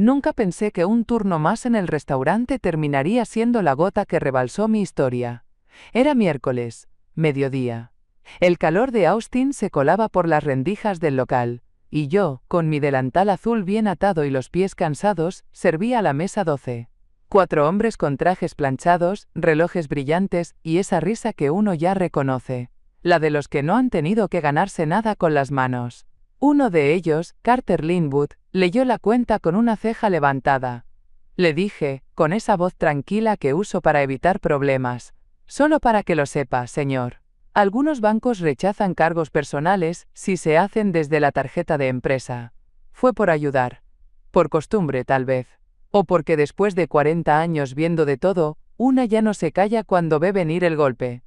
Nunca pensé que un turno más en el restaurante terminaría siendo la gota que rebalsó mi historia. Era miércoles, mediodía. El calor de Austin se colaba por las rendijas del local, y yo, con mi delantal azul bien atado y los pies cansados, servía a la mesa 12. 4 hombres con trajes planchados, relojes brillantes y esa risa que uno ya reconoce. La de los que no han tenido que ganarse nada con las manos. Uno de ellos, Carter Linwood, leyó la cuenta con una ceja levantada. Le dije, con esa voz tranquila que uso para evitar problemas. Solo para que lo sepa, señor. Algunos bancos rechazan cargos personales si se hacen desde la tarjeta de empresa. Fue por ayudar. Por costumbre, tal vez. O porque después de 40 años viendo de todo, una ya no se calla cuando ve venir el golpe.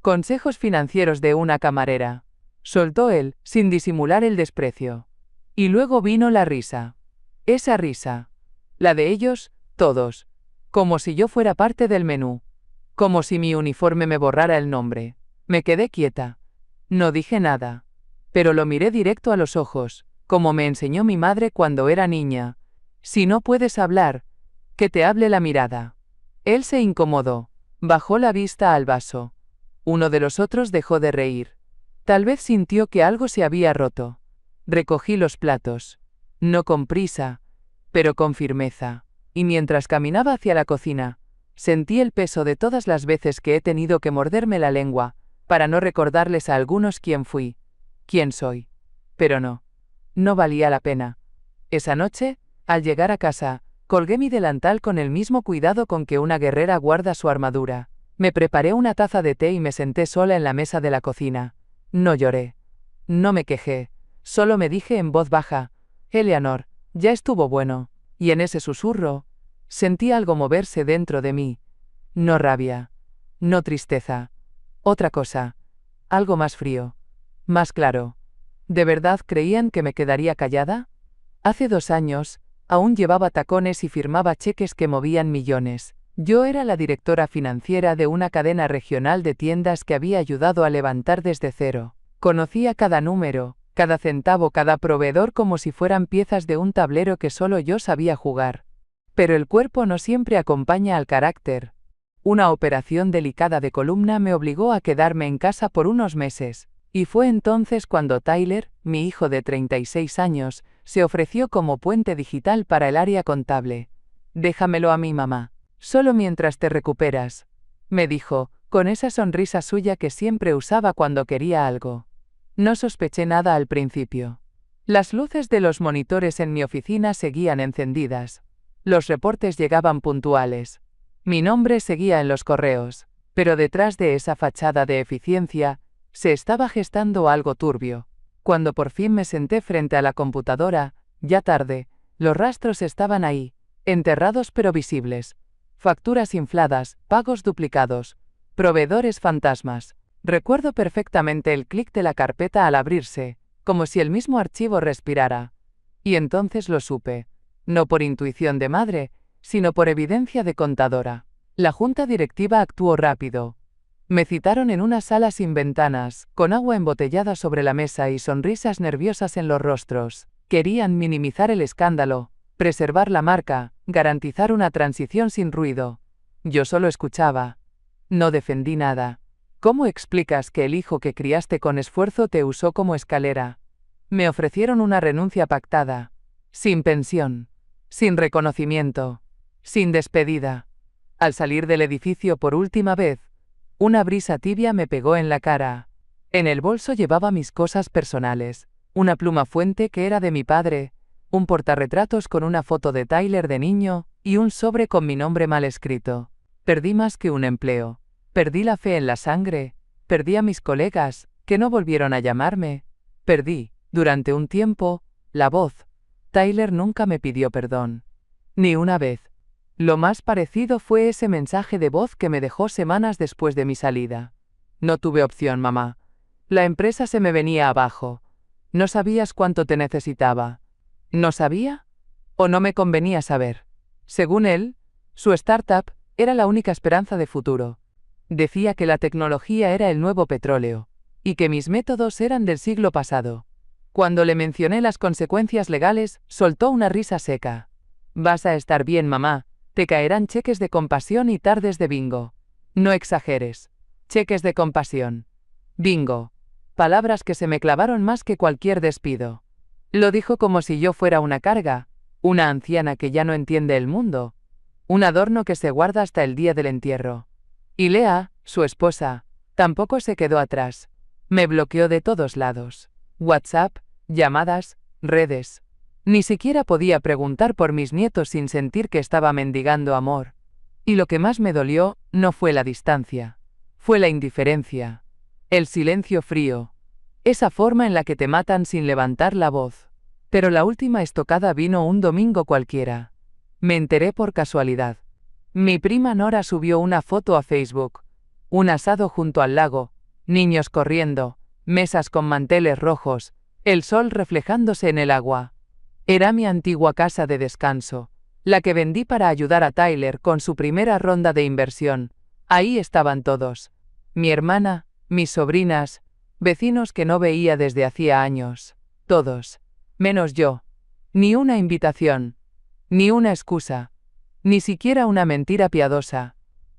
Consejos financieros de una camarera. Soltó él, sin disimular el desprecio. Y luego vino la risa. Esa risa. La de ellos, todos. Como si yo fuera parte del menú. Como si mi uniforme me borrara el nombre. Me quedé quieta. No dije nada. Pero lo miré directo a los ojos, como me enseñó mi madre cuando era niña. Si no puedes hablar, que te hable la mirada. Él se incomodó. Bajó la vista al vaso. Uno de los otros dejó de reír. Tal vez sintió que algo se había roto. Recogí los platos. No con prisa, pero con firmeza. Y mientras caminaba hacia la cocina, sentí el peso de todas las veces que he tenido que morderme la lengua, para no recordarles a algunos quién fui, quién soy. Pero no. No valía la pena. Esa noche, al llegar a casa, colgué mi delantal con el mismo cuidado con que una guerrera guarda su armadura. Me preparé una taza de té y me senté sola en la mesa de la cocina. No lloré. No me quejé. Solo me dije en voz baja, Eleanor, ya estuvo bueno. Y en ese susurro, sentí algo moverse dentro de mí. No rabia. No tristeza. Otra cosa. Algo más frío. Más claro. ¿De verdad creían que me quedaría callada? Hace 2 años, aún llevaba tacones y firmaba cheques que movían millones. Yo era la directora financiera de una cadena regional de tiendas que había ayudado a levantar desde cero. Conocía cada número, cada centavo, cada proveedor como si fueran piezas de un tablero que solo yo sabía jugar. Pero el cuerpo no siempre acompaña al carácter. Una operación delicada de columna me obligó a quedarme en casa por unos meses, y fue entonces cuando Tyler, mi hijo de 36 años, se ofreció como puente digital para el área contable. Déjamelo a mí, mamá. Solo mientras te recuperas, me dijo, con esa sonrisa suya que siempre usaba cuando quería algo. No sospeché nada al principio. Las luces de los monitores en mi oficina seguían encendidas. Los reportes llegaban puntuales. Mi nombre seguía en los correos, pero detrás de esa fachada de eficiencia, se estaba gestando algo turbio. Cuando por fin me senté frente a la computadora, ya tarde, los rastros estaban ahí, enterrados pero visibles. Facturas infladas, pagos duplicados, proveedores fantasmas. Recuerdo perfectamente el clic de la carpeta al abrirse, como si el mismo archivo respirara. Y entonces lo supe, no por intuición de madre, sino por evidencia de contadora. La junta directiva actuó rápido. Me citaron en una sala sin ventanas, con agua embotellada sobre la mesa y sonrisas nerviosas en los rostros. Querían minimizar el escándalo, preservar la marca, garantizar una transición sin ruido. Yo solo escuchaba. No defendí nada. ¿Cómo explicas que el hijo que criaste con esfuerzo te usó como escalera? Me ofrecieron una renuncia pactada. Sin pensión. Sin reconocimiento. Sin despedida. Al salir del edificio por última vez, una brisa tibia me pegó en la cara. En el bolso llevaba mis cosas personales, una pluma fuente que era de mi padre, un portarretratos con una foto de Tyler de niño, y un sobre con mi nombre mal escrito. Perdí más que un empleo. Perdí la fe en la sangre. Perdí a mis colegas, que no volvieron a llamarme. Perdí, durante un tiempo, la voz. Tyler nunca me pidió perdón. Ni una vez. Lo más parecido fue ese mensaje de voz que me dejó semanas después de mi salida. No tuve opción, mamá. La empresa se me venía abajo. No sabías cuánto te necesitaba. ¿No sabía? ¿O no me convenía saber? Según él, su startup era la única esperanza de futuro. Decía que la tecnología era el nuevo petróleo, y que mis métodos eran del siglo pasado. Cuando le mencioné las consecuencias legales, soltó una risa seca. Vas a estar bien, mamá. Te caerán cheques de compasión y tardes de bingo. No exageres. Cheques de compasión. Bingo. Palabras que se me clavaron más que cualquier despido. Lo dijo como si yo fuera una carga, una anciana que ya no entiende el mundo, un adorno que se guarda hasta el día del entierro. Y Lea, su esposa, tampoco se quedó atrás. Me bloqueó de todos lados. WhatsApp, llamadas, redes. Ni siquiera podía preguntar por mis nietos sin sentir que estaba mendigando amor. Y lo que más me dolió no fue la distancia. Fue la indiferencia. El silencio frío. Esa forma en la que te matan sin levantar la voz. Pero la última estocada vino un domingo cualquiera. Me enteré por casualidad. Mi prima Nora subió una foto a Facebook. Un asado junto al lago, niños corriendo, mesas con manteles rojos, el sol reflejándose en el agua. Era mi antigua casa de descanso, la que vendí para ayudar a Tyler con su primera ronda de inversión. Ahí estaban todos. Mi hermana, mis sobrinas, vecinos que no veía desde hacía años. Todos. Menos yo. Ni una invitación. Ni una excusa. Ni siquiera una mentira piadosa.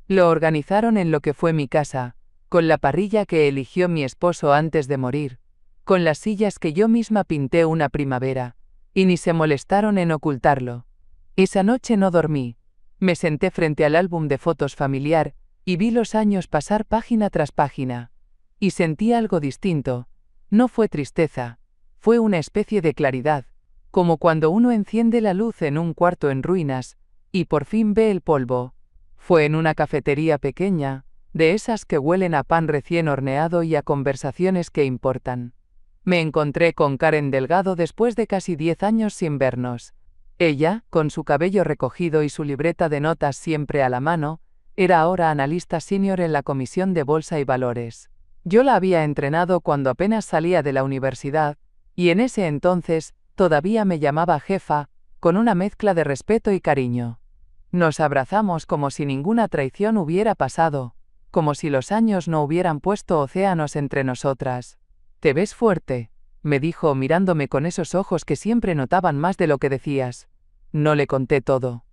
Lo organizaron en lo que fue mi casa, con la parrilla que eligió mi esposo antes de morir, con las sillas que yo misma pinté una primavera, y ni se molestaron en ocultarlo. Esa noche no dormí. Me senté frente al álbum de fotos familiar, y vi los años pasar página tras página. Y sentí algo distinto. No fue tristeza, fue una especie de claridad, como cuando uno enciende la luz en un cuarto en ruinas, y por fin ve el polvo. Fue en una cafetería pequeña, de esas que huelen a pan recién horneado y a conversaciones que importan. Me encontré con Karen Delgado después de casi 10 años sin vernos. Ella, con su cabello recogido y su libreta de notas siempre a la mano, era ahora analista senior en la Comisión de Bolsa y Valores. Yo la había entrenado cuando apenas salía de la universidad, y en ese entonces, todavía me llamaba jefa, con una mezcla de respeto y cariño. Nos abrazamos como si ninguna traición hubiera pasado, como si los años no hubieran puesto océanos entre nosotras. «Te ves fuerte», me dijo mirándome con esos ojos que siempre notaban más de lo que decías. No le conté todo.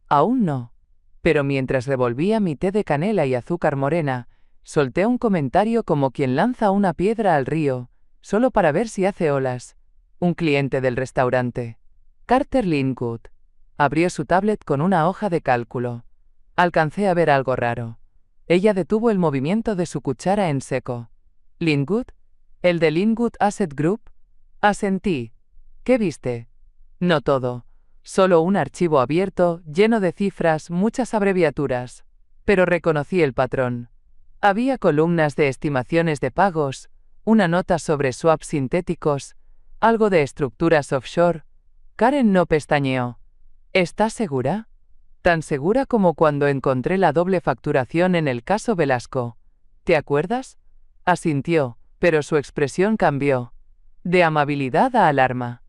Aún no. Pero mientras revolvía mi té de canela y azúcar morena, solté un comentario como quien lanza una piedra al río, solo para ver si hace olas. Un cliente del restaurante. Carter Linwood. Abrió su tablet con una hoja de cálculo. Alcancé a ver algo raro. Ella detuvo el movimiento de su cuchara en seco. «¿Linwood? ¿El de Linwood Asset Group?» Asentí. «¿Qué viste?» «No todo. Solo un archivo abierto, lleno de cifras, muchas abreviaturas. Pero reconocí el patrón. Había columnas de estimaciones de pagos, una nota sobre swaps sintéticos, algo de estructuras offshore». Karen no pestañeó. «¿Estás segura?» «Tan segura como cuando encontré la doble facturación en el caso Velasco. ¿Te acuerdas?» Asintió, pero su expresión cambió. De amabilidad a alarma.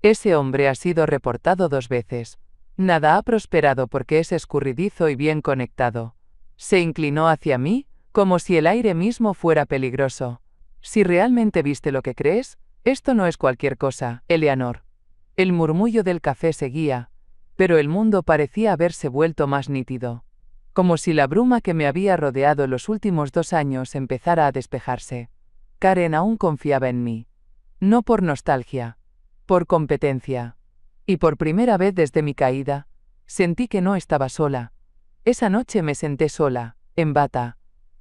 «Ese hombre ha sido reportado 2 veces. Nada ha prosperado porque es escurridizo y bien conectado». Se inclinó hacia mí, como si el aire mismo fuera peligroso. «Si realmente viste lo que crees, esto no es cualquier cosa, Eleanor». El murmullo del café seguía, pero el mundo parecía haberse vuelto más nítido. Como si la bruma que me había rodeado los últimos 2 años empezara a despejarse. Karen aún confiaba en mí. No por nostalgia, por competencia. Y por primera vez desde mi caída, sentí que no estaba sola. Esa noche me senté sola, en bata,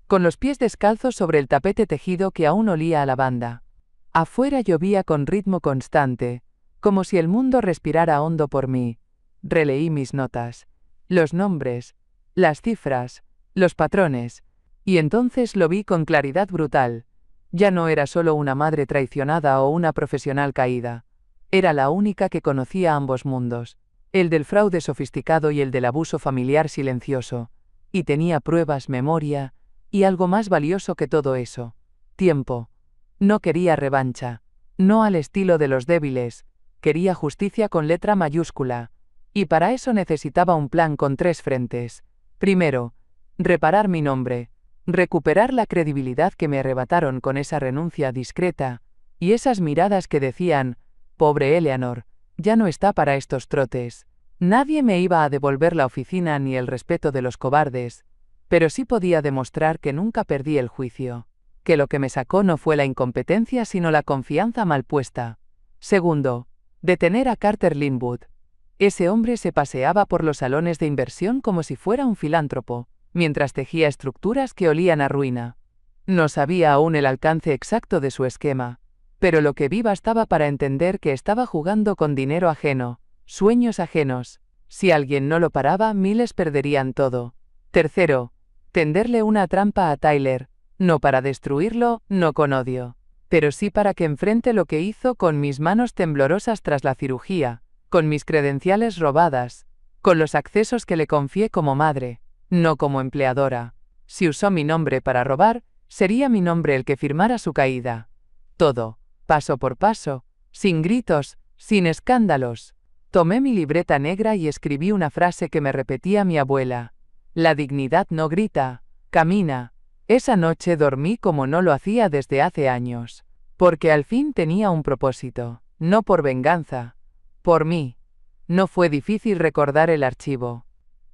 con los pies descalzos sobre el tapete tejido que aún olía a lavanda. Afuera llovía con ritmo constante, como si el mundo respirara hondo por mí. Releí mis notas, los nombres, las cifras, los patrones, y entonces lo vi con claridad brutal. Ya no era solo una madre traicionada o una profesional caída. Era la única que conocía ambos mundos, el del fraude sofisticado y el del abuso familiar silencioso, y tenía pruebas, memoria, y algo más valioso que todo eso: tiempo. No quería revancha, no al estilo de los débiles, quería justicia con letra mayúscula, y para eso necesitaba un plan con 3 frentes. Primero, reparar mi nombre, recuperar la credibilidad que me arrebataron con esa renuncia discreta, y esas miradas que decían: «Pobre Eleanor, ya no está para estos trotes». Nadie me iba a devolver la oficina ni el respeto de los cobardes, pero sí podía demostrar que nunca perdí el juicio, que lo que me sacó no fue la incompetencia sino la confianza mal puesta. Segundo, detener a Carter Linwood. Ese hombre se paseaba por los salones de inversión como si fuera un filántropo, mientras tejía estructuras que olían a ruina. No sabía aún el alcance exacto de su esquema, pero lo que vi bastaba para entender que estaba jugando con dinero ajeno, sueños ajenos. Si alguien no lo paraba, miles perderían todo. Tercero, tenderle una trampa a Tyler, no para destruirlo, no con odio, pero sí para que enfrente lo que hizo con mis manos temblorosas tras la cirugía, con mis credenciales robadas, con los accesos que le confié como madre, no como empleadora. Si usó mi nombre para robar, sería mi nombre el que firmara su caída. Todo, paso por paso, sin gritos, sin escándalos. Tomé mi libreta negra y escribí una frase que me repetía mi abuela. La dignidad no grita, camina. Esa noche dormí como no lo hacía desde hace años, porque al fin tenía un propósito, no por venganza, por mí. No fue difícil recordar el archivo.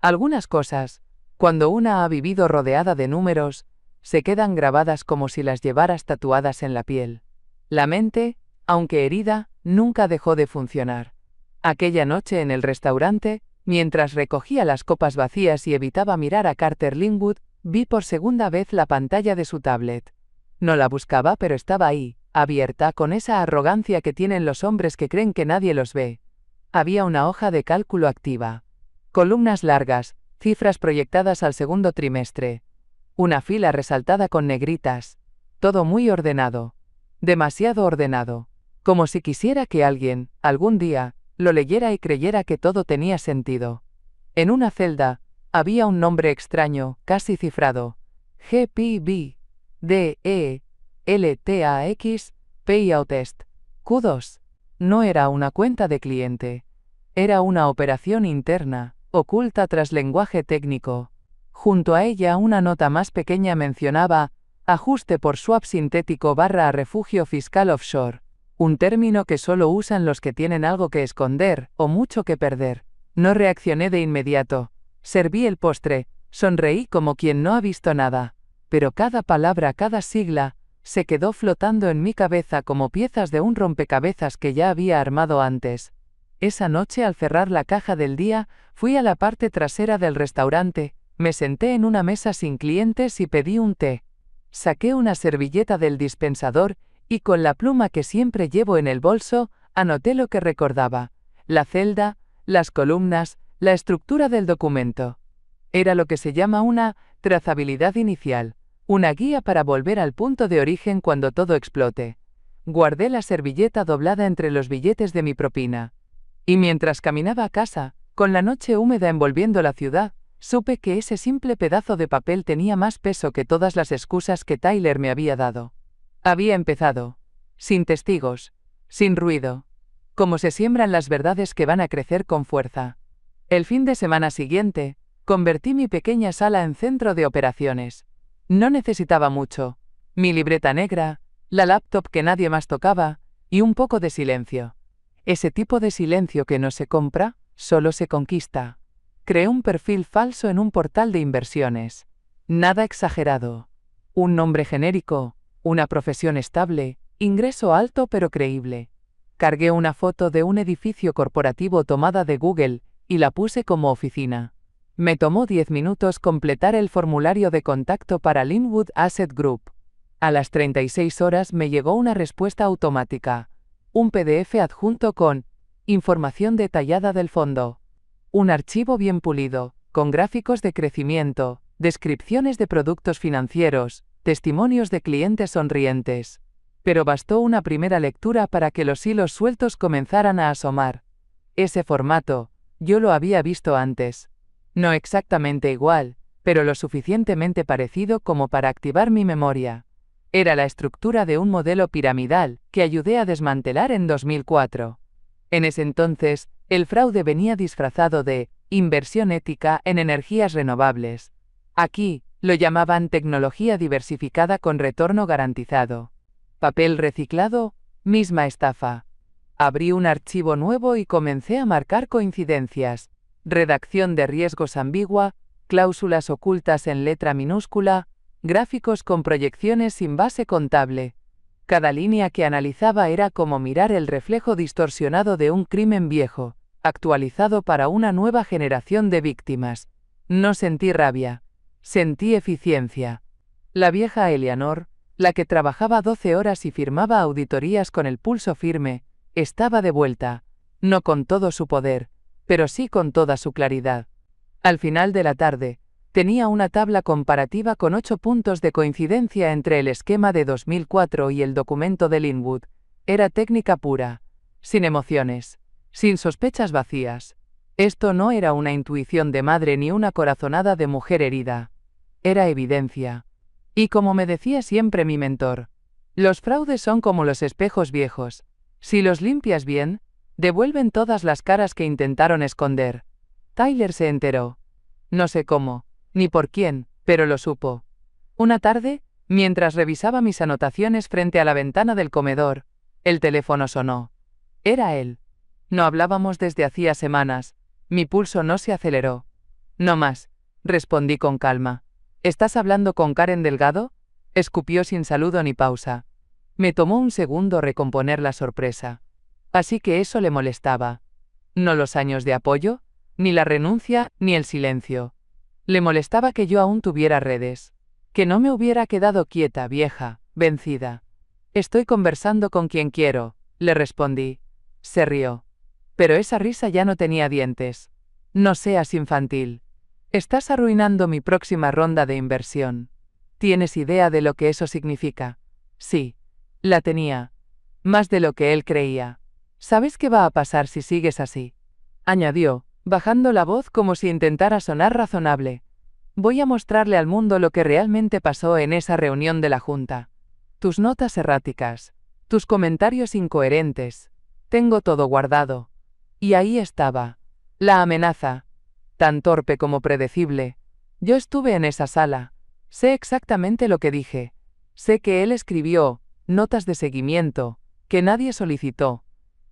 Algunas cosas, cuando una ha vivido rodeada de números, se quedan grabadas como si las llevaras tatuadas en la piel. La mente, aunque herida, nunca dejó de funcionar. Aquella noche en el restaurante, mientras recogía las copas vacías y evitaba mirar a Carter Linwood, vi por segunda vez la pantalla de su tablet. No la buscaba, pero estaba ahí, abierta, con esa arrogancia que tienen los hombres que creen que nadie los ve. Había una hoja de cálculo activa. Columnas largas, cifras proyectadas al segundo trimestre. Una fila resaltada con negritas. Todo muy ordenado. Demasiado ordenado. Como si quisiera que alguien, algún día, lo leyera y creyera que todo tenía sentido. En una celda, había un nombre extraño, casi cifrado. GPB. DELTAX. Payout Test. Q2. No era una cuenta de cliente. Era una operación interna, oculta tras lenguaje técnico. Junto a ella una nota más pequeña mencionaba, ajuste por swap sintético / refugio fiscal offshore. Un término que solo usan los que tienen algo que esconder, o mucho que perder. No reaccioné de inmediato. Serví el postre, sonreí como quien no ha visto nada. Pero cada palabra, cada sigla, se quedó flotando en mi cabeza como piezas de un rompecabezas que ya había armado antes. Esa noche, al cerrar la caja del día, fui a la parte trasera del restaurante, me senté en una mesa sin clientes y pedí un té. Saqué una servilleta del dispensador, y con la pluma que siempre llevo en el bolso, anoté lo que recordaba: la celda, las columnas, la estructura del documento. Era lo que se llama una trazabilidad inicial, una guía para volver al punto de origen cuando todo explote. Guardé la servilleta doblada entre los billetes de mi propina. Y mientras caminaba a casa, con la noche húmeda envolviendo la ciudad, supe que ese simple pedazo de papel tenía más peso que todas las excusas que Tyler me había dado. Había empezado, sin testigos, sin ruido, como se siembran las verdades que van a crecer con fuerza. El fin de semana siguiente, convertí mi pequeña sala en centro de operaciones. No necesitaba mucho: mi libreta negra, la laptop que nadie más tocaba, y un poco de silencio. Ese tipo de silencio que no se compra, solo se conquista. Creé un perfil falso en un portal de inversiones. Nada exagerado. Un nombre genérico, una profesión estable, ingreso alto pero creíble. Cargué una foto de un edificio corporativo tomada de Google y la puse como oficina. Me tomó 10 minutos completar el formulario de contacto para Linwood Asset Group. A las 36 horas me llegó una respuesta automática. Un PDF adjunto con información detallada del fondo. Un archivo bien pulido, con gráficos de crecimiento, descripciones de productos financieros, testimonios de clientes sonrientes. Pero bastó una primera lectura para que los hilos sueltos comenzaran a asomar. Ese formato, yo lo había visto antes. No exactamente igual, pero lo suficientemente parecido como para activar mi memoria. Era la estructura de un modelo piramidal que ayudé a desmantelar en 2004. En ese entonces, el fraude venía disfrazado de inversión ética en energías renovables. Aquí, lo llamaban tecnología diversificada con retorno garantizado. Papel reciclado, misma estafa. Abrí un archivo nuevo y comencé a marcar coincidencias. redacción de riesgos ambigua, cláusulas ocultas en letra minúscula, gráficos con proyecciones sin base contable. Cada línea que analizaba era como mirar el reflejo distorsionado de un crimen viejo, actualizado para una nueva generación de víctimas. No sentí rabia, sentí eficiencia. La vieja Eleanor, la que trabajaba 12 horas y firmaba auditorías con el pulso firme, estaba de vuelta, no con todo su poder, pero sí con toda su claridad. Al final de la tarde, tenía una tabla comparativa con 8 puntos de coincidencia entre el esquema de 2004 y el documento de Linwood. Era técnica pura, sin emociones, sin sospechas vacías. Esto no era una intuición de madre ni una corazonada de mujer herida. Era evidencia. Y como me decía siempre mi mentor, los fraudes son como los espejos viejos. Si los limpias bien, devuelven todas las caras que intentaron esconder. Tyler se enteró. No sé cómo, ni por quién, pero lo supo. Una tarde, mientras revisaba mis anotaciones frente a la ventana del comedor, el teléfono sonó. Era él. No hablábamos desde hacía semanas. Mi pulso no se aceleró. No más, respondí con calma. ¿Estás hablando con Karen Delgado? Escupió sin saludo ni pausa. Me tomó un segundo recomponer la sorpresa. Así que eso le molestaba. No los años de apoyo, ni la renuncia, ni el silencio. Le molestaba que yo aún tuviera redes. Que no me hubiera quedado quieta, vieja, vencida. Estoy conversando con quien quiero, le respondí. Se rió. Pero esa risa ya no tenía dientes. No seas infantil. Estás arruinando mi próxima ronda de inversión. ¿Tienes idea de lo que eso significa? Sí. La tenía. Más de lo que él creía. ¿Sabes qué va a pasar si sigues así? Añadió, bajando la voz como si intentara sonar razonable. Voy a mostrarle al mundo lo que realmente pasó en esa reunión de la Junta. Tus notas erráticas. Tus comentarios incoherentes. Tengo todo guardado. Y ahí estaba. La amenaza. Tan torpe como predecible. Yo estuve en esa sala. Sé exactamente lo que dije. Sé que él escribió notas de seguimiento, que nadie solicitó,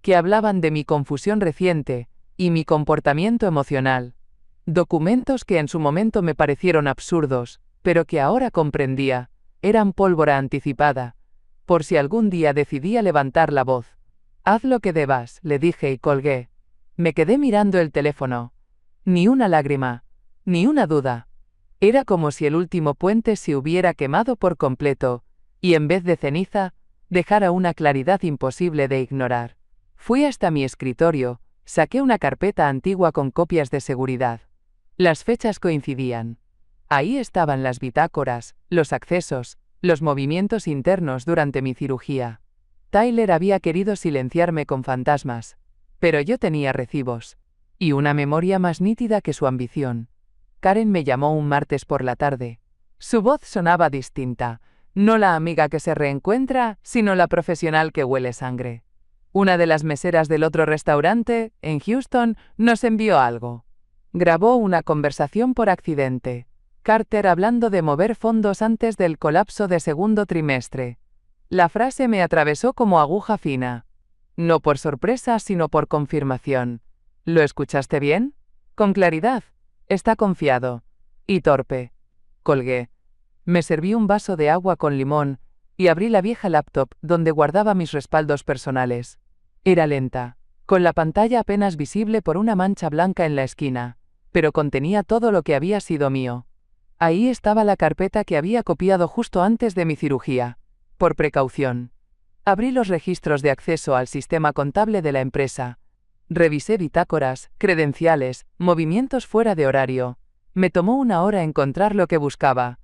que hablaban de mi confusión reciente y mi comportamiento emocional. Documentos que en su momento me parecieron absurdos, pero que ahora comprendía, eran pólvora anticipada, por si algún día decidía levantar la voz. Haz lo que debas, le dije y colgué. Me quedé mirando el teléfono. Ni una lágrima, ni una duda. Era como si el último puente se hubiera quemado por completo, y en vez de ceniza, dejara una claridad imposible de ignorar. Fui hasta mi escritorio, saqué una carpeta antigua con copias de seguridad. Las fechas coincidían. Ahí estaban las bitácoras, los accesos, los movimientos internos durante mi cirugía. Tyler había querido silenciarme con fantasmas, pero yo tenía recibos. Y una memoria más nítida que su ambición. Karen me llamó un martes por la tarde. Su voz sonaba distinta, no la amiga que se reencuentra, sino la profesional que huele sangre. Una de las meseras del otro restaurante, en Houston, nos envió algo. Grabó una conversación por accidente. Carter hablando de mover fondos antes del colapso de segundo trimestre. La frase me atravesó como aguja fina. No por sorpresa, sino por confirmación. ¿Lo escuchaste bien? Con claridad. Está confiado. Y torpe. Colgué. Me serví un vaso de agua con limón, y abrí la vieja laptop donde guardaba mis respaldos personales. Era lenta, con la pantalla apenas visible por una mancha blanca en la esquina, pero contenía todo lo que había sido mío. Ahí estaba la carpeta que había copiado justo antes de mi cirugía, por precaución. Abrí los registros de acceso al sistema contable de la empresa. Revisé bitácoras, credenciales, movimientos fuera de horario. Me tomó una hora encontrar lo que buscaba.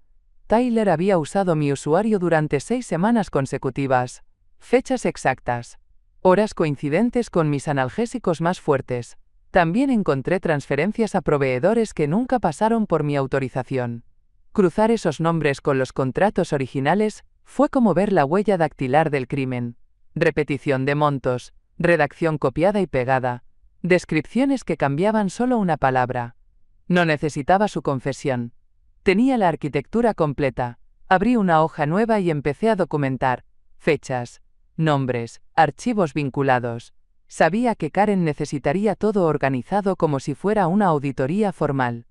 Tyler había usado mi usuario durante 6 semanas consecutivas. Fechas exactas. Horas coincidentes con mis analgésicos más fuertes. También encontré transferencias a proveedores que nunca pasaron por mi autorización. Cruzar esos nombres con los contratos originales fue como ver la huella dactilar del crimen. Repetición de montos, redacción copiada y pegada, descripciones que cambiaban solo una palabra. No necesitaba su confesión. Tenía la arquitectura completa. Abrí una hoja nueva y empecé a documentar fechas, nombres, archivos vinculados. Sabía que Karen necesitaría todo organizado como si fuera una auditoría formal.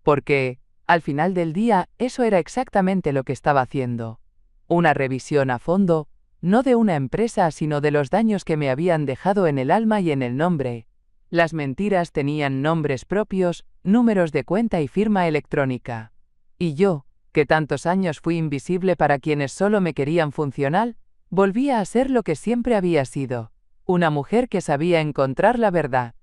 Porque, al final del día, eso era exactamente lo que estaba haciendo. Una revisión a fondo, no de una empresa sino de los daños que me habían dejado en el alma y en el nombre. Las mentiras tenían nombres propios, números de cuenta y firma electrónica. Y yo, que tantos años fui invisible para quienes solo me querían funcional, volvía a ser lo que siempre había sido, una mujer que sabía encontrar la verdad.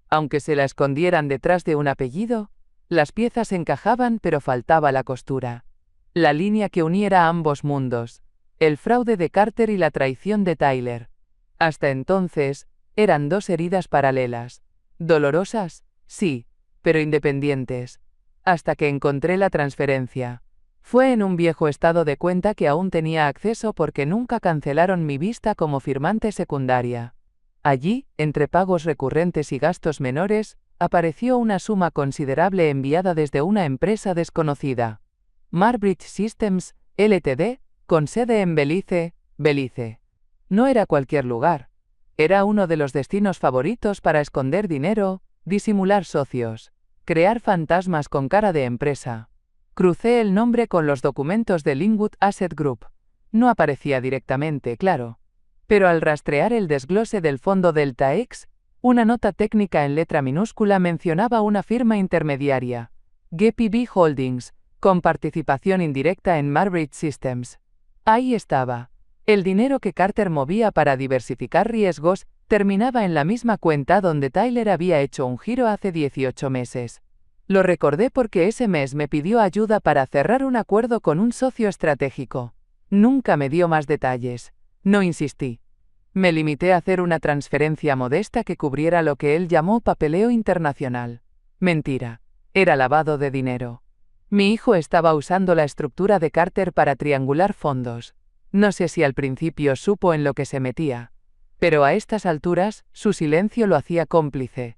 Aunque se la escondieran detrás de un apellido, las piezas encajaban pero faltaba la costura. La línea que uniera ambos mundos, el fraude de Carter y la traición de Tyler. Hasta entonces, eran dos heridas paralelas. Dolorosas, sí, pero independientes. Hasta que encontré la transferencia. Fue en un viejo estado de cuenta que aún tenía acceso porque nunca cancelaron mi vista como firmante secundaria. Allí, entre pagos recurrentes y gastos menores, apareció una suma considerable enviada desde una empresa desconocida. Marbridge Systems, Ltd., con sede en Belice, Belice. No era cualquier lugar. Era uno de los destinos favoritos para esconder dinero, disimular socios, crear fantasmas con cara de empresa. Crucé el nombre con los documentos de Linwood Asset Group. No aparecía directamente, claro. Pero al rastrear el desglose del fondo Delta X, una nota técnica en letra minúscula mencionaba una firma intermediaria, GPB Holdings, con participación indirecta en Marbridge Systems. Ahí estaba. El dinero que Carter movía para diversificar riesgos terminaba en la misma cuenta donde Tyler había hecho un giro hace 18 meses. Lo recordé porque ese mes me pidió ayuda para cerrar un acuerdo con un socio estratégico. Nunca me dio más detalles. No insistí. Me limité a hacer una transferencia modesta que cubriera lo que él llamó papeleo internacional. Mentira. Era lavado de dinero. Mi hijo estaba usando la estructura de Carter para triangular fondos. No sé si al principio supo en lo que se metía. Pero a estas alturas, su silencio lo hacía cómplice.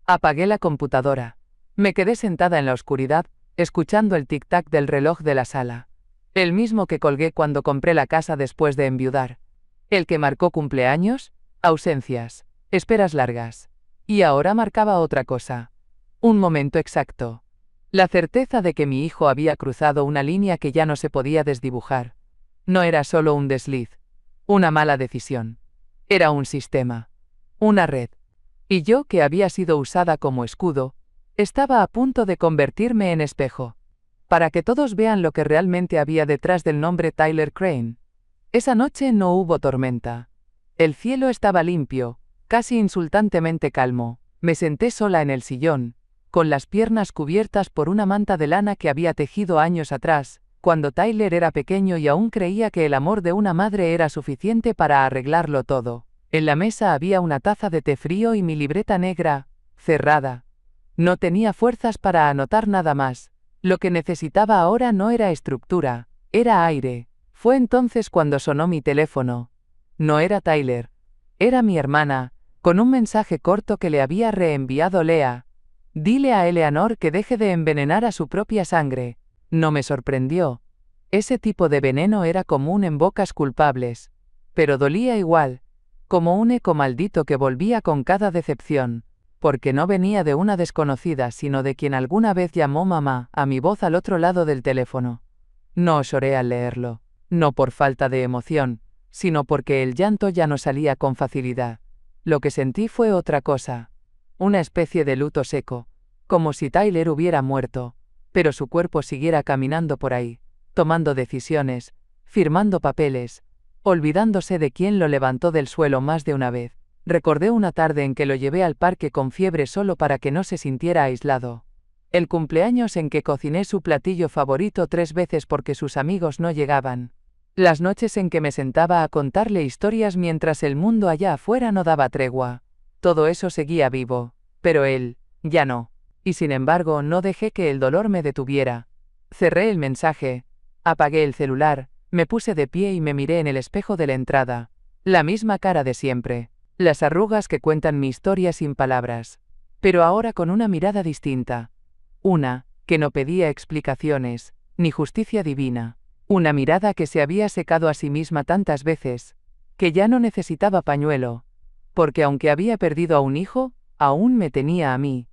Apagué la computadora. Me quedé sentada en la oscuridad, escuchando el tic-tac del reloj de la sala. El mismo que colgué cuando compré la casa después de enviudar. El que marcó cumpleaños, ausencias, esperas largas. Y ahora marcaba otra cosa. Un momento exacto. La certeza de que mi hijo había cruzado una línea que ya no se podía desdibujar. No era solo un desliz, una mala decisión. Era un sistema, una red. Y yo, que había sido usada como escudo, estaba a punto de convertirme en espejo. Para que todos vean lo que realmente había detrás del nombre Tyler Crane. Esa noche no hubo tormenta. El cielo estaba limpio, casi insultantemente calmo. Me senté sola en el sillón, con las piernas cubiertas por una manta de lana que había tejido años atrás, cuando Tyler era pequeño y aún creía que el amor de una madre era suficiente para arreglarlo todo. En la mesa había una taza de té frío y mi libreta negra, cerrada. No tenía fuerzas para anotar nada más. Lo que necesitaba ahora no era estructura, era aire. Fue entonces cuando sonó mi teléfono. No era Tyler. Era mi hermana, con un mensaje corto que le había reenviado Lea. Dile a Eleanor que deje de envenenar a su propia sangre. No me sorprendió. Ese tipo de veneno era común en bocas culpables. Pero dolía igual, como un eco maldito que volvía con cada decepción, porque no venía de una desconocida sino de quien alguna vez llamó mamá a mi voz al otro lado del teléfono. No lloré al leerlo, no por falta de emoción, sino porque el llanto ya no salía con facilidad. Lo que sentí fue otra cosa. Una especie de luto seco, como si Tyler hubiera muerto, pero su cuerpo siguiera caminando por ahí, tomando decisiones, firmando papeles, olvidándose de quién lo levantó del suelo más de una vez. Recordé una tarde en que lo llevé al parque con fiebre solo para que no se sintiera aislado. El cumpleaños en que cociné su platillo favorito 3 veces porque sus amigos no llegaban. Las noches en que me sentaba a contarle historias mientras el mundo allá afuera no daba tregua. Todo eso seguía vivo, pero él, ya no. Y sin embargo no dejé que el dolor me detuviera. Cerré el mensaje, apagué el celular, me puse de pie y me miré en el espejo de la entrada. La misma cara de siempre. Las arrugas que cuentan mi historia sin palabras. Pero ahora con una mirada distinta. Una, que no pedía explicaciones, ni justicia divina. Una mirada que se había secado a sí misma tantas veces, que ya no necesitaba pañuelo. porque aunque había perdido a un hijo, aún me tenía a mí.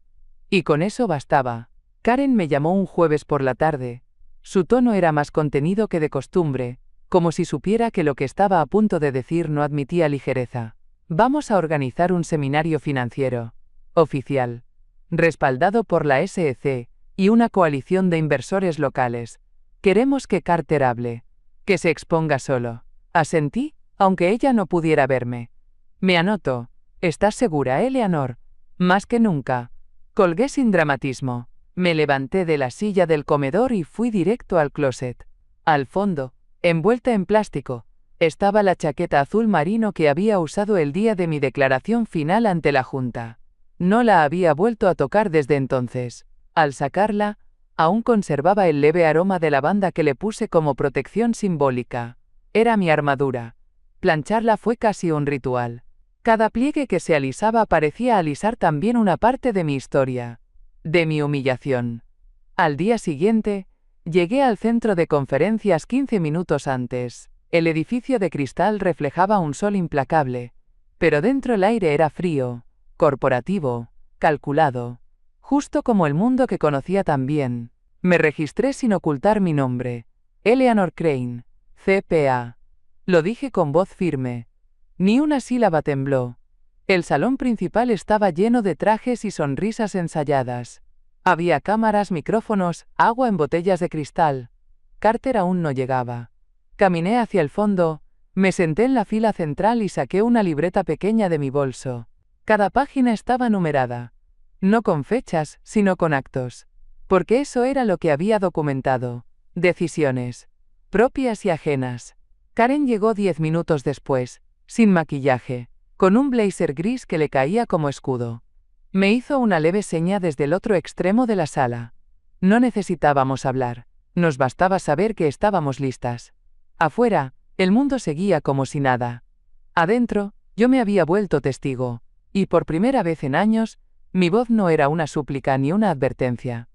Y con eso bastaba. Karen me llamó un jueves por la tarde. Su tono era más contenido que de costumbre, como si supiera que lo que estaba a punto de decir no admitía ligereza. Vamos a organizar un seminario financiero, oficial, respaldado por la SEC y una coalición de inversores locales. Queremos que Carter hable, que se exponga solo. Asentí, aunque ella no pudiera verme. Me anoto. ¿Estás segura, Eleanor? Más que nunca. Colgué sin dramatismo. Me levanté de la silla del comedor y fui directo al closet. Al fondo, envuelta en plástico, estaba la chaqueta azul marino que había usado el día de mi declaración final ante la Junta. No la había vuelto a tocar desde entonces. Al sacarla, aún conservaba el leve aroma de lavanda que le puse como protección simbólica. Era mi armadura. Plancharla fue casi un ritual. Cada pliegue que se alisaba parecía alisar también una parte de mi historia, de mi humillación. Al día siguiente, llegué al centro de conferencias 15 minutos antes. El edificio de cristal reflejaba un sol implacable, pero dentro el aire era frío, corporativo, calculado, justo como el mundo que conocía tan bien. Me registré sin ocultar mi nombre. Eleanor Crane, CPA. Lo dije con voz firme. Ni una sílaba tembló. El salón principal estaba lleno de trajes y sonrisas ensayadas. Había cámaras, micrófonos, agua en botellas de cristal. Carter aún no llegaba. Caminé hacia el fondo, me senté en la fila central y saqué una libreta pequeña de mi bolso. Cada página estaba numerada. No con fechas, sino con actos. Porque eso era lo que había documentado. Decisiones. Propias y ajenas. Karen llegó 10 minutos después, sin maquillaje, con un blazer gris que le caía como escudo. Me hizo una leve seña desde el otro extremo de la sala. No necesitábamos hablar. Nos bastaba saber que estábamos listas. Afuera, el mundo seguía como si nada. Adentro, yo me había vuelto testigo, y por primera vez en años, mi voz no era una súplica ni una advertencia.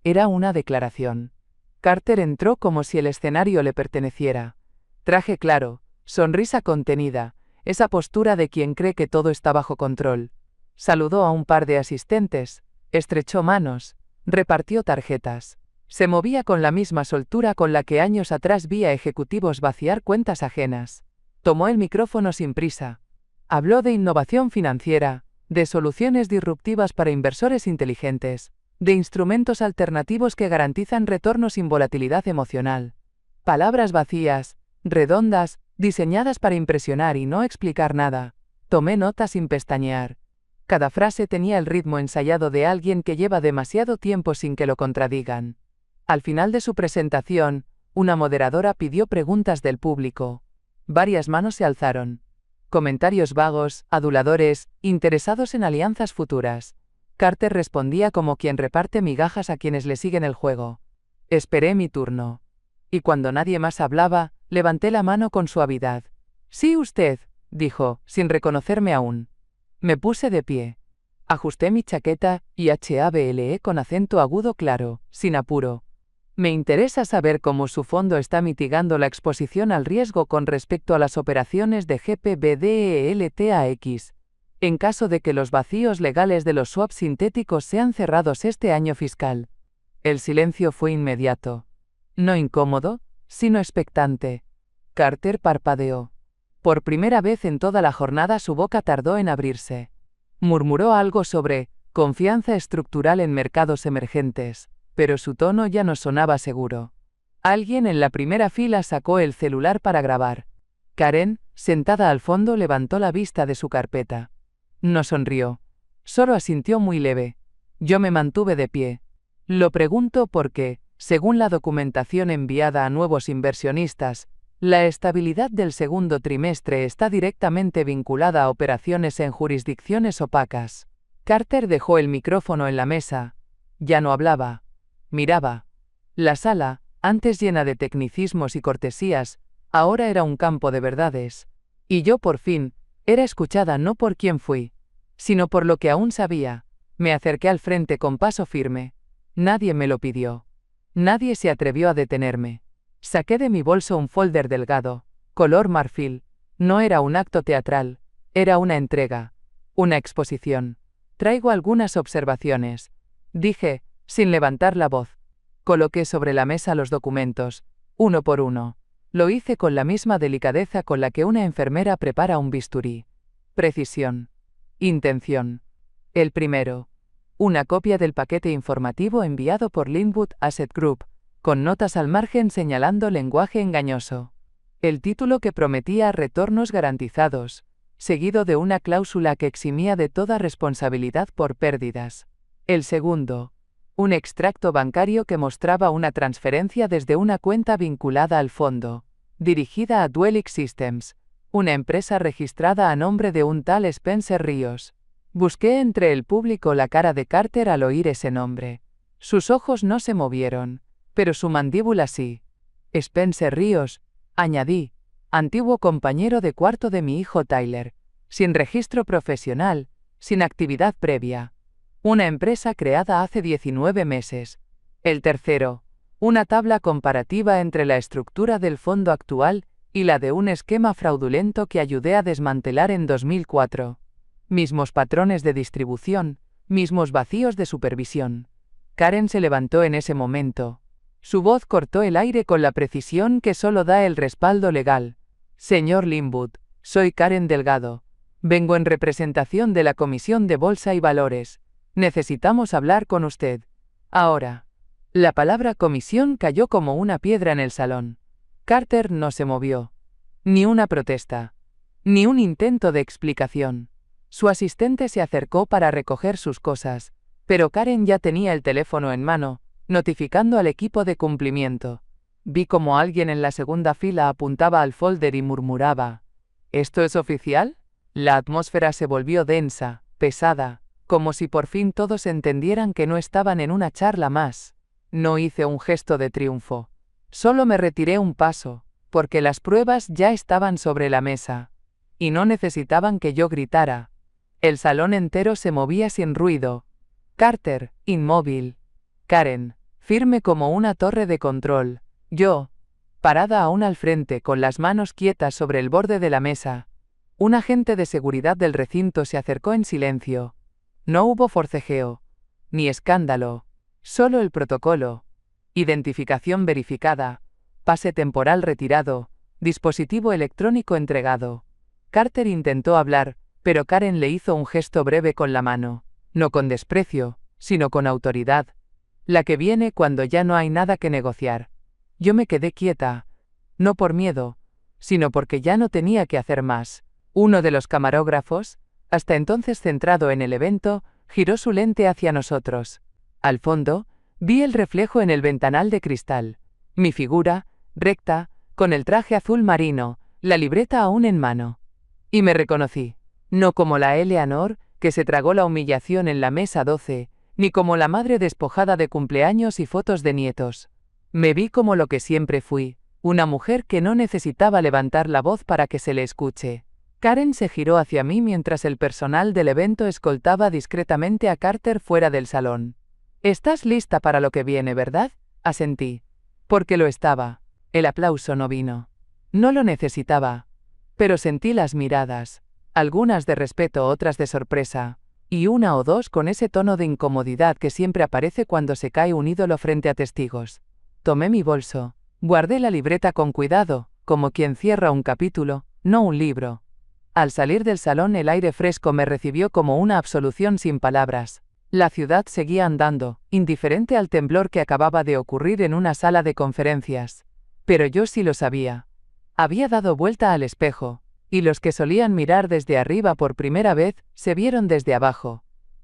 Era una declaración. Carter entró como si el escenario le perteneciera. Traje claro, sonrisa contenida, esa postura de quien cree que todo está bajo control. Saludó a un par de asistentes, estrechó manos, repartió tarjetas. Se movía con la misma soltura con la que años atrás vi a ejecutivos vaciar cuentas ajenas. Tomó el micrófono sin prisa. Habló de innovación financiera, de soluciones disruptivas para inversores inteligentes, de instrumentos alternativos que garantizan retorno sin volatilidad emocional. Palabras vacías, redondas, diseñadas para impresionar y no explicar nada. Tomé nota sin pestañear. Cada frase tenía el ritmo ensayado de alguien que lleva demasiado tiempo sin que lo contradigan. Al final de su presentación, una moderadora pidió preguntas del público. Varias manos se alzaron. Comentarios vagos, aduladores, interesados en alianzas futuras. Carter respondía como quien reparte migajas a quienes le siguen el juego. Esperé mi turno. Y cuando nadie más hablaba, levanté la mano con suavidad. Sí, usted, dijo, sin reconocerme aún. Me puse de pie. Ajusté mi chaqueta y hable con acento agudo claro, sin apuro. Me interesa saber cómo su fondo está mitigando la exposición al riesgo con respecto a las operaciones de GPBDELTAX, en caso de que los vacíos legales de los swaps sintéticos sean cerrados este año fiscal. El silencio fue inmediato. No incómodo, sino expectante. Carter parpadeó. Por primera vez en toda la jornada su boca tardó en abrirse. Murmuró algo sobre confianza estructural en mercados emergentes, pero su tono ya no sonaba seguro. Alguien en la primera fila sacó el celular para grabar. Karen, sentada al fondo, levantó la vista de su carpeta. No sonrió. Solo asintió muy leve. Yo me mantuve de pie. Lo pregunto porque, según la documentación enviada a nuevos inversionistas, la estabilidad del segundo trimestre está directamente vinculada a operaciones en jurisdicciones opacas. Carter dejó el micrófono en la mesa. Ya no hablaba. Miraba. La sala, antes llena de tecnicismos y cortesías, ahora era un campo de verdades. Y yo por fin, era escuchada no por quien fui, sino por lo que aún sabía. Me acerqué al frente con paso firme. Nadie me lo pidió. Nadie se atrevió a detenerme. Saqué de mi bolso un folder delgado, color marfil. No era un acto teatral. Era una entrega. Una exposición. Traigo algunas observaciones. Dije, sin levantar la voz. Coloqué sobre la mesa los documentos, uno por uno. Lo hice con la misma delicadeza con la que una enfermera prepara un bisturí. Precisión. Intención. El primero. Una copia del paquete informativo enviado por Linwood Asset Group, con notas al margen señalando lenguaje engañoso. El título que prometía retornos garantizados, seguido de una cláusula que eximía de toda responsabilidad por pérdidas. El segundo. Un extracto bancario que mostraba una transferencia desde una cuenta vinculada al fondo, dirigida a Dwellix Systems, una empresa registrada a nombre de un tal Spencer Ríos. Busqué entre el público la cara de Carter al oír ese nombre. Sus ojos no se movieron, pero su mandíbula sí. Spencer Ríos, añadí, antiguo compañero de cuarto de mi hijo Tyler, sin registro profesional, sin actividad previa. Una empresa creada hace 19 meses. El tercero, una tabla comparativa entre la estructura del fondo actual y la de un esquema fraudulento que ayudé a desmantelar en 2004. Mismos patrones de distribución, mismos vacíos de supervisión. Karen se levantó en ese momento. Su voz cortó el aire con la precisión que solo da el respaldo legal. Señor Linwood, soy Karen Delgado. Vengo en representación de la Comisión de Bolsa y Valores. Necesitamos hablar con usted. Ahora. La palabra comisión cayó como una piedra en el salón. Carter no se movió. Ni una protesta. Ni un intento de explicación. Su asistente se acercó para recoger sus cosas, pero Karen ya tenía el teléfono en mano, notificando al equipo de cumplimiento. Vi como alguien en la segunda fila apuntaba al folder y murmuraba. ¿Esto es oficial? La atmósfera se volvió densa, pesada, como si por fin todos entendieran que no estaban en una charla más. No hice un gesto de triunfo. Solo me retiré un paso, porque las pruebas ya estaban sobre la mesa. Y no necesitaban que yo gritara. El salón entero se movía sin ruido. Carter, inmóvil. Karen, firme como una torre de control. Yo, parada aún al frente con las manos quietas sobre el borde de la mesa. Un agente de seguridad del recinto se acercó en silencio. No hubo forcejeo, ni escándalo, solo el protocolo. Identificación verificada, pase temporal retirado, dispositivo electrónico entregado. Carter intentó hablar, pero Karen le hizo un gesto breve con la mano, no con desprecio, sino con autoridad, la que viene cuando ya no hay nada que negociar. Yo me quedé quieta, no por miedo, sino porque ya no tenía que hacer más. Uno de los camarógrafos, hasta entonces centrado en el evento, giró su lente hacia nosotros. Al fondo, vi el reflejo en el ventanal de cristal. Mi figura, recta, con el traje azul marino, la libreta aún en mano. Y me reconocí. No como la Eleanor, que se tragó la humillación en la mesa 12, ni como la madre despojada de cumpleaños y fotos de nietos. Me vi como lo que siempre fui, una mujer que no necesitaba levantar la voz para que se le escuche. Karen se giró hacia mí mientras el personal del evento escoltaba discretamente a Carter fuera del salón. «Estás lista para lo que viene, ¿verdad?», asentí. Porque lo estaba. El aplauso no vino. No lo necesitaba. Pero sentí las miradas. Algunas de respeto, otras de sorpresa, y una o dos con ese tono de incomodidad que siempre aparece cuando se cae un ídolo frente a testigos. Tomé mi bolso, guardé la libreta con cuidado, como quien cierra un capítulo, no un libro. Al salir del salón el aire fresco me recibió como una absolución sin palabras. La ciudad seguía andando, indiferente al temblor que acababa de ocurrir en una sala de conferencias. Pero yo sí lo sabía. Había dado vuelta al espejo, y los que solían mirar desde arriba por primera vez, se vieron desde abajo.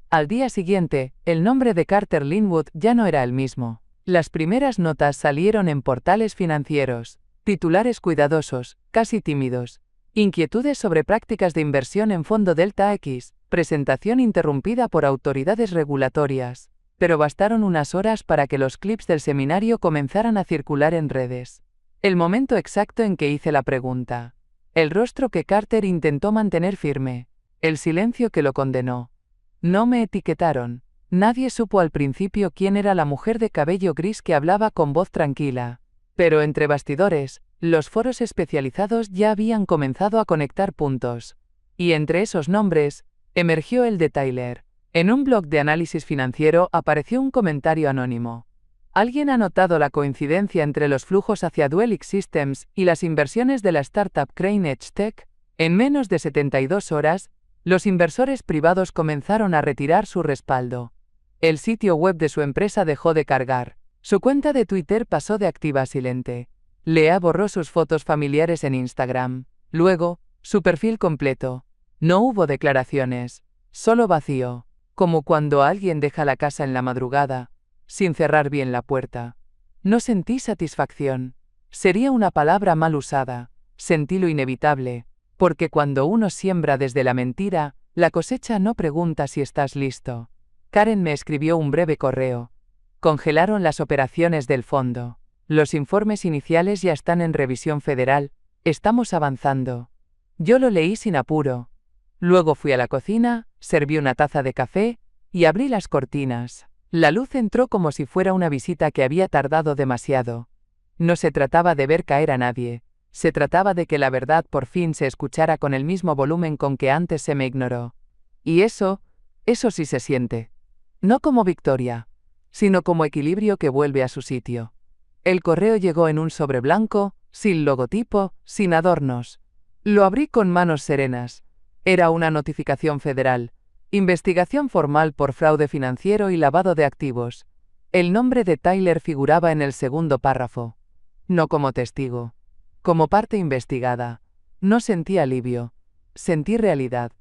Al día siguiente, el nombre de Carter Linwood ya no era el mismo. Las primeras notas salieron en portales financieros, titulares cuidadosos, casi tímidos. Inquietudes sobre prácticas de inversión en fondo Delta X, presentación interrumpida por autoridades regulatorias. Pero bastaron unas horas para que los clips del seminario comenzaran a circular en redes. El momento exacto en que hice la pregunta. El rostro que Carter intentó mantener firme. El silencio que lo condenó. No me etiquetaron. Nadie supo al principio quién era la mujer de cabello gris que hablaba con voz tranquila. Pero entre bastidores, los foros especializados ya habían comenzado a conectar puntos. Y entre esos nombres, emergió el de Tyler. En un blog de análisis financiero apareció un comentario anónimo. Alguien ha notado la coincidencia entre los flujos hacia Duelix Systems y las inversiones de la startup Crane Edge Tech. En menos de 72 horas, los inversores privados comenzaron a retirar su respaldo. El sitio web de su empresa dejó de cargar. Su cuenta de Twitter pasó de activa a silente. Lea borró sus fotos familiares en Instagram. Luego, su perfil completo. No hubo declaraciones. Solo vacío. Como cuando alguien deja la casa en la madrugada, sin cerrar bien la puerta. No sentí satisfacción. Sería una palabra mal usada. Sentí lo inevitable, porque cuando uno siembra desde la mentira, la cosecha no pregunta si estás listo. Karen me escribió un breve correo. Congelaron las operaciones del fondo. Los informes iniciales ya están en revisión federal. Estamos avanzando. Yo lo leí sin apuro. Luego fui a la cocina, serví una taza de café y abrí las cortinas. La luz entró como si fuera una visita que había tardado demasiado. No se trataba de ver caer a nadie. Se trataba de que la verdad por fin se escuchara con el mismo volumen con que antes se me ignoró. Y eso sí se siente. No como victoria, sino como equilibrio que vuelve a su sitio. El correo llegó en un sobre blanco, sin logotipo, sin adornos. Lo abrí con manos serenas. Era una notificación federal. Investigación formal por fraude financiero y lavado de activos. El nombre de Tyler figuraba en el segundo párrafo. No como testigo. Como parte investigada. No sentí alivio. Sentí realidad.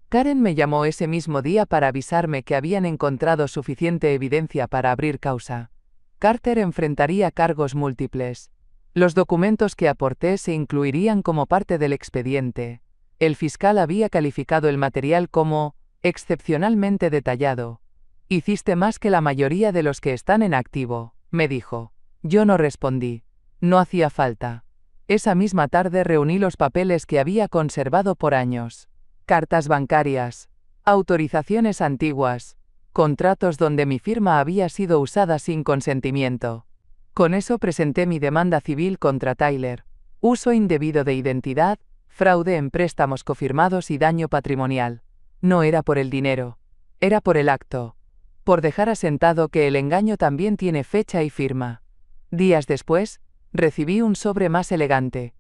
Karen me llamó ese mismo día para avisarme que habían encontrado suficiente evidencia para abrir causa. Carter enfrentaría cargos múltiples. Los documentos que aporté se incluirían como parte del expediente. El fiscal había calificado el material como excepcionalmente detallado. Hiciste más que la mayoría de los que están en activo, me dijo. Yo no respondí. No hacía falta. Esa misma tarde reuní los papeles que había conservado por años. Cartas bancarias, autorizaciones antiguas, contratos donde mi firma había sido usada sin consentimiento. Con eso presenté mi demanda civil contra Tyler. Uso indebido de identidad, fraude en préstamos cofirmados y daño patrimonial. No era por el dinero. Era por el acto. Por dejar asentado que el engaño también tiene fecha y firma. Días después, recibí un sobre más elegante.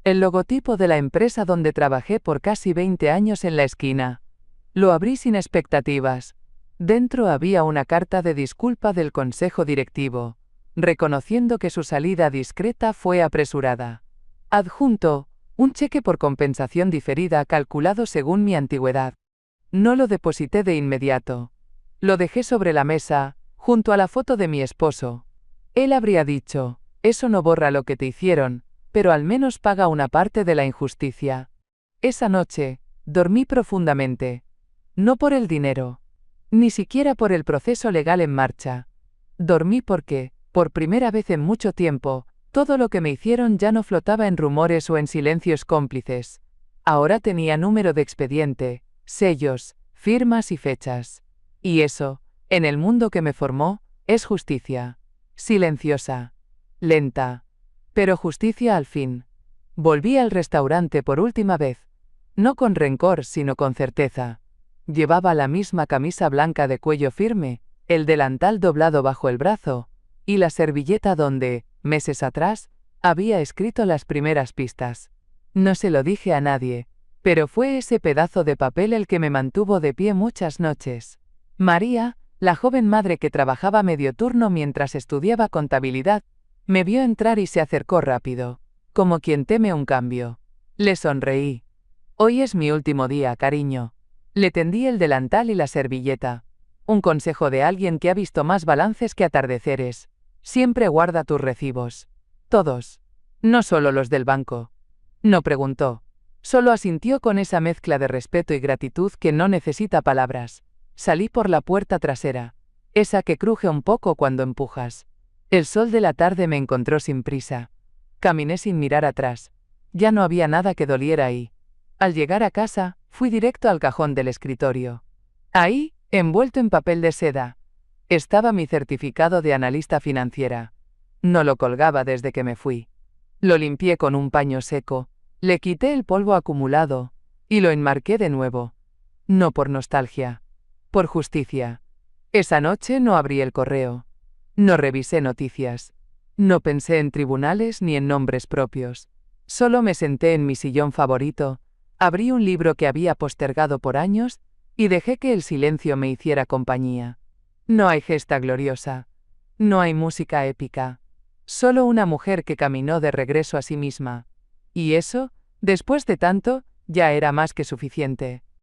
El logotipo de la empresa donde trabajé por casi 20 años en la esquina. Lo abrí sin expectativas. Dentro había una carta de disculpa del consejo directivo, reconociendo que su salida discreta fue apresurada. Adjunto, un cheque por compensación diferida calculado según mi antigüedad. No lo deposité de inmediato. Lo dejé sobre la mesa, junto a la foto de mi esposo. Él habría dicho, eso no borra lo que te hicieron, pero al menos paga una parte de la injusticia. Esa noche, dormí profundamente. No por el dinero. Ni siquiera por el proceso legal en marcha. Dormí porque, por primera vez en mucho tiempo, todo lo que me hicieron ya no flotaba en rumores o en silencios cómplices. Ahora tenía número de expediente, sellos, firmas y fechas. Y eso, en el mundo que me formó, es justicia. Silenciosa. Lenta. Pero justicia al fin. Volví al restaurante por última vez. No con rencor, sino con certeza. Llevaba la misma camisa blanca de cuello firme, el delantal doblado bajo el brazo, y la servilleta donde, meses atrás, había escrito las primeras pistas. No se lo dije a nadie, pero fue ese pedazo de papel el que me mantuvo de pie muchas noches. María, la joven madre que trabajaba medio turno mientras estudiaba contabilidad, me vio entrar y se acercó rápido, como quien teme un cambio. Le sonreí. Hoy es mi último día, cariño. Le tendí el delantal y la servilleta. Un consejo de alguien que ha visto más balances que atardeceres. Siempre guarda tus recibos. Todos. No solo los del banco. No preguntó. Solo asintió con esa mezcla de respeto y gratitud que no necesita palabras. Salí por la puerta trasera. Esa que cruje un poco cuando empujas. El sol de la tarde me encontró sin prisa. Caminé sin mirar atrás. Ya no había nada que doliera ahí. Al llegar a casa, fui directo al cajón del escritorio. Ahí, envuelto en papel de seda, estaba mi certificado de analista financiera. No lo colgaba desde que me fui. Lo limpié con un paño seco, le quité el polvo acumulado, Y lo enmarqué de nuevo. No por nostalgia. Por justicia. Esa noche no abrí el correo. No revisé noticias. No pensé en tribunales ni en nombres propios. Solo me senté en mi sillón favorito, abrí un libro que había postergado por años, y dejé que el silencio me hiciera compañía. No hay gesta gloriosa. No hay música épica. Solo una mujer que caminó de regreso a sí misma. Y eso, después de tanto, ya era más que suficiente.